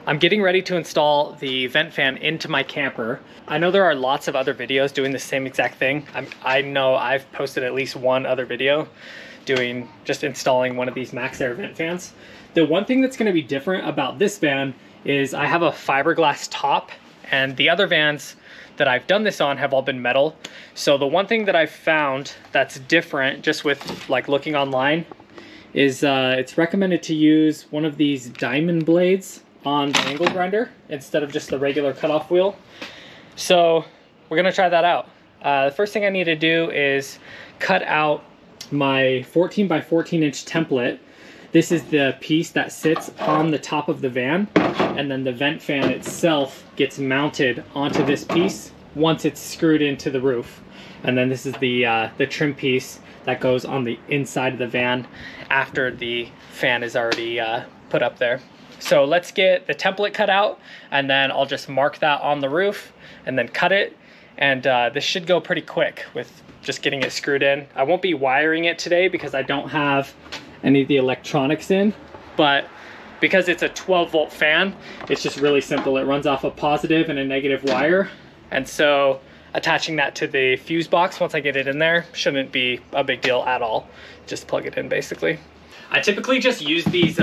I'm getting ready to install the vent fan into my camper. I know there are lots of other videos doing the same exact thing. I know I've posted at least one other video doing just installing one of these Max Air vent fans. The one thing that's going to be different about this van is I have a fiberglass top, and the other vans that I've done this on have all been metal. So the one thing that I've found that's different just with like looking online is it's recommended to use one of these diamond blades on the angle grinder instead of just the regular cutoff wheel. So we're gonna try that out. The first thing I need to do is cut out my 14 by 14 inch template. This is the piece that sits on the top of the van, and then the vent fan itself gets mounted onto this piece once it's screwed into the roof. And then this is the trim piece that goes on the inside of the van after the fan is already put up there. So let's get the template cut out, and then I'll just mark that on the roof and then cut it. And this should go pretty quick with just getting it screwed in. I won't be wiring it today because I don't have any of the electronics in, but because it's a 12-volt fan, it's just really simple. It runs off a positive and a negative wire, and so attaching that to the fuse box once I get it in there shouldn't be a big deal at all. Just plug it in basically. I typically just use these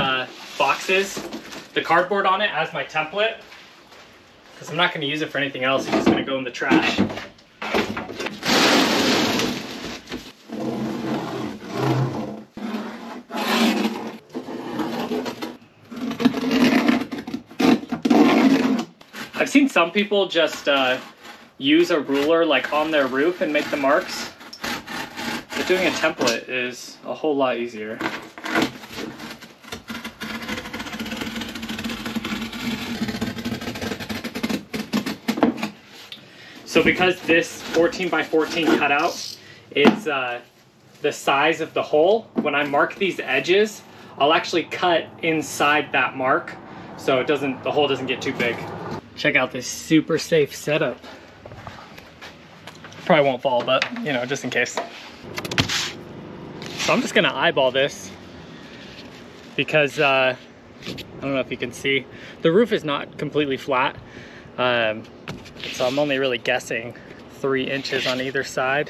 boxes, the cardboard on it, as my template, because I'm not going to use it for anything else. It's just going to go in the trash. I've seen some people just use a ruler like on their roof and make the marks, but doing a template is a whole lot easier. So because this 14 by 14 cutout is the size of the hole, when I mark these edges, I'll actually cut inside that mark so it doesn't, the hole doesn't get too big. Check out this super safe setup. Probably won't fall, but you know, just in case. So I'm just gonna eyeball this because I don't know if you can see, the roof is not completely flat. So I'm only really guessing 3 inches on either side.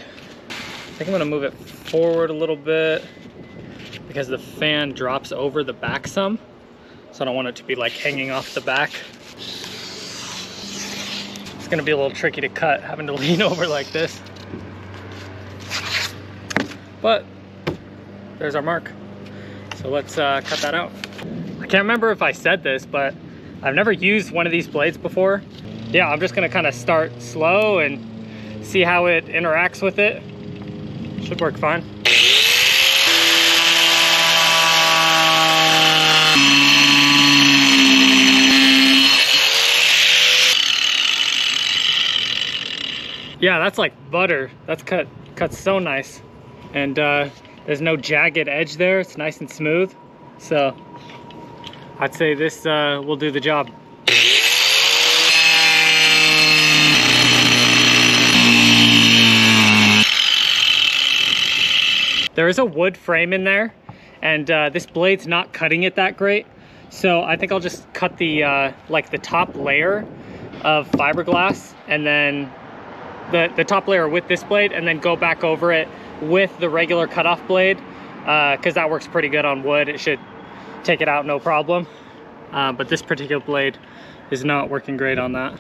I think I'm gonna move it forward a little bit because the fan drops over the back some. So I don't want it to be like hanging off the back. It's gonna be a little tricky to cut, having to lean over like this. But there's our mark. So let's cut that out. I can't remember if I said this, but I've never used one of these blades before. Yeah, I'm just gonna kind of start slow and see how it interacts with it. Should work fine. Yeah, that's like butter. That's cut so nice. And there's no jagged edge there. It's nice and smooth. So I'd say this will do the job. There is a wood frame in there, and this blade's not cutting it that great. So I think I'll just cut the like the top layer of fiberglass, and then the top layer with this blade, and then go back over it with the regular cutoff blade, because that works pretty good on wood. It should take it out no problem. But this particular blade is not working great on that.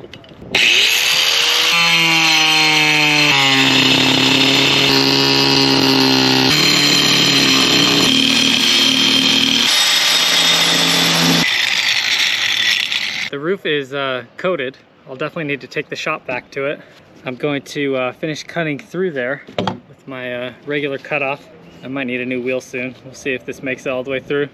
The roof is coated. I'll definitely need to take the shop vac to it. I'm going to finish cutting through there with my regular cutoff. I might need a new wheel soon. We'll see if this makes it all the way through.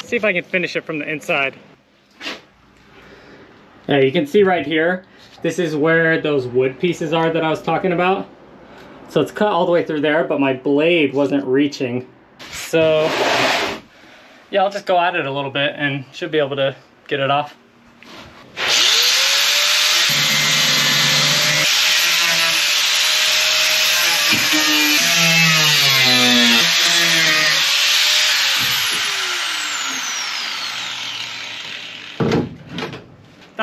See if I can finish it from the inside. Yeah, you can see right here, this is where those wood pieces are that I was talking about. So it's cut all the way through there, but my blade wasn't reaching. So yeah, I'll just go at it a little bit and should be able to get it off.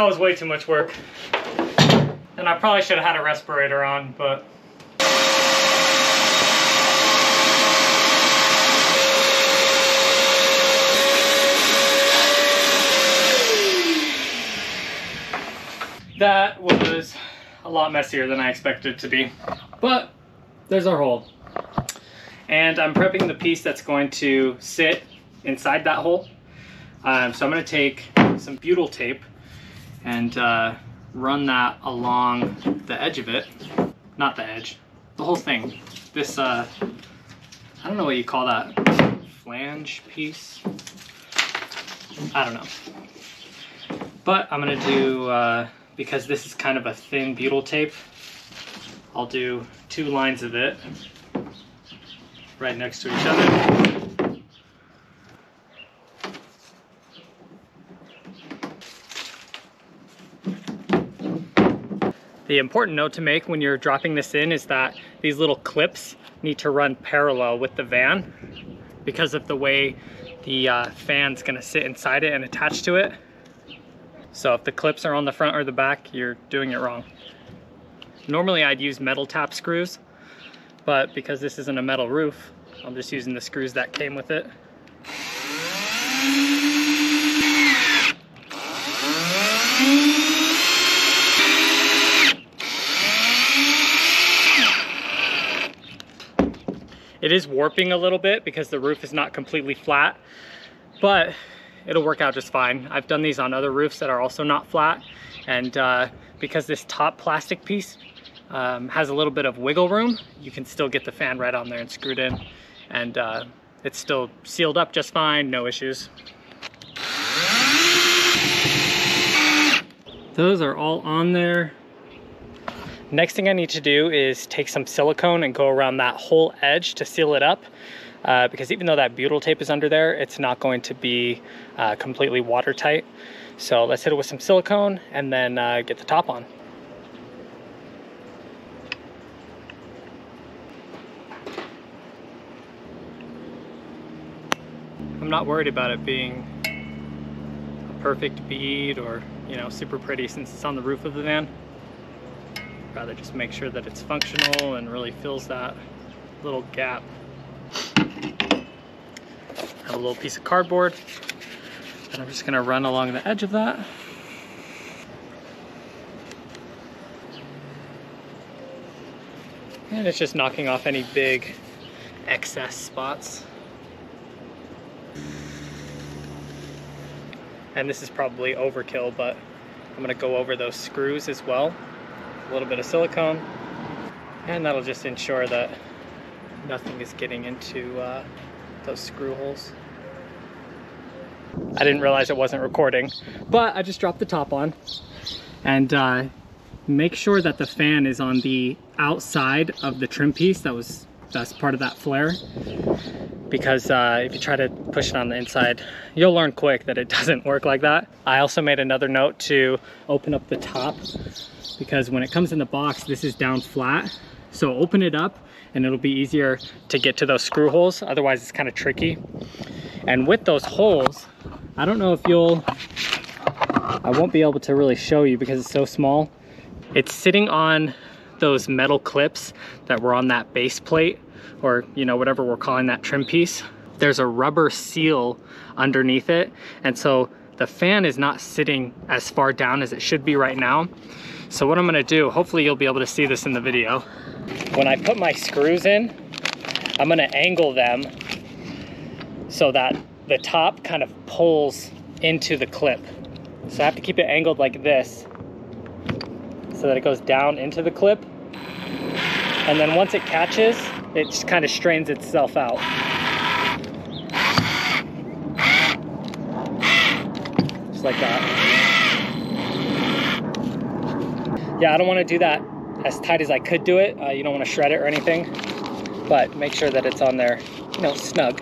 That was way too much work. And I probably should have had a respirator on, but that was a lot messier than I expected it to be. But there's our hole. And I'm prepping the piece that's going to sit inside that hole. So I'm going to take some butyl tape and run that along the edge of it. Not the edge, the whole thing. This, I don't know what you call that, flange piece? I don't know. But I'm going to do, because this is kind of a thin butyl tape, I'll do 2 lines of it right next to each other. The important note to make when you're dropping this in is that these little clips need to run parallel with the van because of the way the fan's gonna sit inside it and attach to it. So if the clips are on the front or the back, you're doing it wrong. Normally I'd use metal tap screws, but because this isn't a metal roof, I'm just using the screws that came with it. It is warping a little bit because the roof is not completely flat, but it'll work out just fine. I've done these on other roofs that are also not flat, and because this top plastic piece has a little bit of wiggle room, you can still get the fan right on there and screwed in, and it's still sealed up just fine, no issues. Those are all on there. Next thing I need to do is take some silicone and go around that whole edge to seal it up, because even though that butyl tape is under there, it's not going to be completely watertight. So let's hit it with some silicone and then get the top on. I'm not worried about it being a perfect bead or, you know, super pretty since it's on the roof of the van. Rather just make sure that it's functional and really fills that little gap. Have a little piece of cardboard and I'm just gonna run along the edge of that. And it's just knocking off any big excess spots. And this is probably overkill, but I'm gonna go over those screws as well. A little bit of silicone, and that'll just ensure that nothing is getting into those screw holes. I didn't realize it wasn't recording, but I just dropped the top on, and make sure that the fan is on the outside of the trim piece that's part of that flare, because if you try to push it on the inside, you'll learn quick that it doesn't work like that. I also made another note to open up the top, because when it comes in the box, this is down flat. So open it up and it'll be easier to get to those screw holes. Otherwise it's kind of tricky. And with those holes, I don't know if I won't be able to really show you because it's so small. It's sitting on those metal clips that were on that base plate, or, you know, whatever we're calling that trim piece. There's a rubber seal underneath it. And so the fan is not sitting as far down as it should be right now. So what I'm gonna do, hopefully you'll be able to see this in the video. When I put my screws in, I'm gonna angle them so that the top kind of pulls into the clip. So I have to keep it angled like this so that it goes down into the clip. And then once it catches, it just kind of straigns itself out. Just like that. Yeah, I don't want to do that as tight as I could do it. You don't want to shred it or anything, but make sure that it's on there, you know, snug.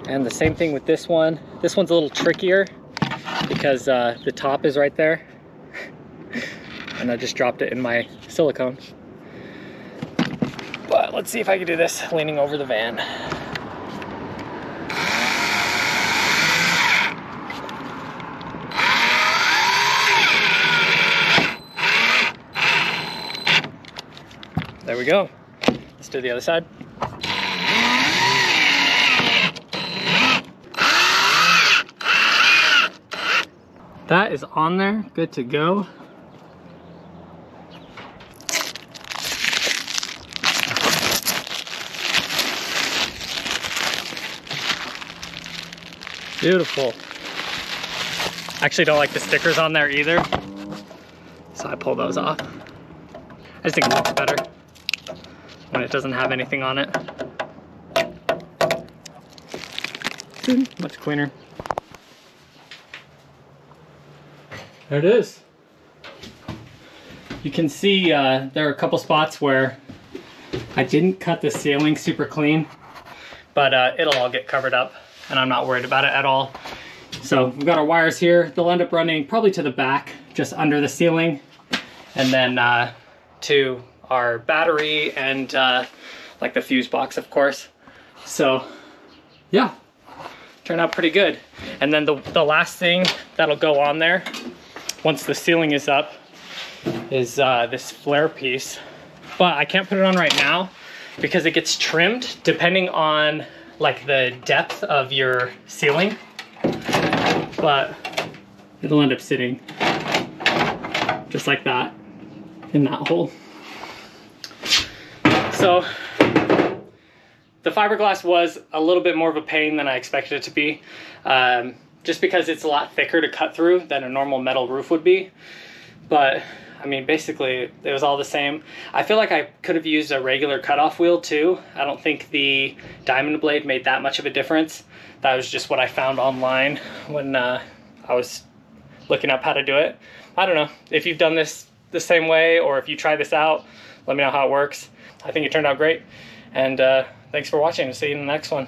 And the same thing with this one. This one's a little trickier because the top is right there. And I just dropped it in my silicone. But let's see if I can do this leaning over the van. there we go. Let's do the other side. That is on there, good to go. Beautiful. Actually don't like the stickers on there either, so I pull those off. I just think it looks better when it doesn't have anything on it. Much cleaner. There it is. You can see there are a couple spots where I didn't cut the ceiling super clean, but it'll all get covered up and I'm not worried about it at all. So we've got our wires here. They'll end up running probably to the back, just under the ceiling, and then to our battery and like the fuse box, of course. So yeah, turned out pretty good. And then the last thing that'll go on there once the ceiling is up is this flare piece. But I can't put it on right now because it gets trimmed depending on like the depth of your ceiling. But it'll end up sitting just like that in that hole. So the fiberglass was a little bit more of a pain than I expected it to be, just because it's a lot thicker to cut through than a normal metal roof would be. But I mean, basically it was all the same. I feel like I could have used a regular cutoff wheel too. I don't think the diamond blade made that much of a difference. That was just what I found online when I was looking up how to do it. I don't know if you've done this the same way or if you try this out, let me know how it works. I think it turned out great. And thanks for watching. See you in the next one.